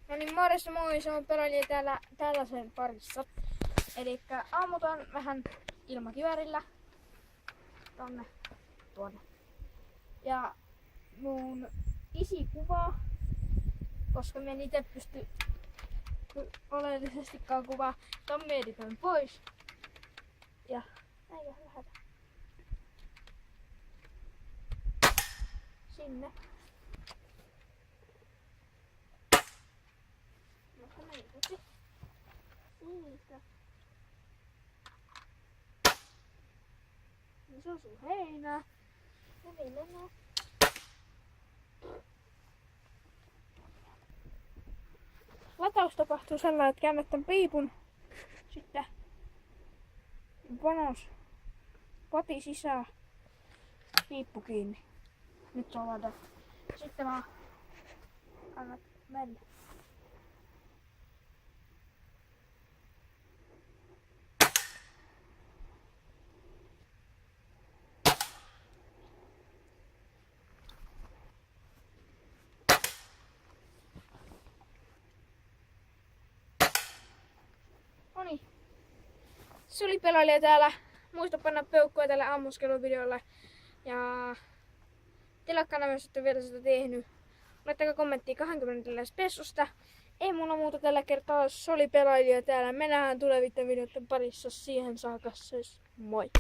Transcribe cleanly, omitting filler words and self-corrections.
No niin, morjesta moi, se on pelailija täällä sen parissa. Elikkä ammutaan vähän ilmakiväärillä tuonne. Ja mun isi kuvaa, koska me en ite pysty oleellisestikaan kuvaa. Tommi editoin pois. Ja näin lähdetään. Sinne. Siitä. Se on sun heinää. Ja niin mennään. Lataus tapahtuu sellainen, että käännät tän piipun. Sitten panos poti sisään. Piippu kiinni. Nyt se on ladattu. Sitten vaan annat mennä. Noniin. Se oli pelailija täällä. Muista panna peukkua tälle ammuskeluvideolle. Ja tilakkaana myös, että vielä sitä tehnyt. Laittakaa kommenttia 20 spessusta. Ei mulla muuta tällä kertaa. Se oli pelailija täällä. Me nähdään tulevien videoiden parissa. Siihen saakka. Moi!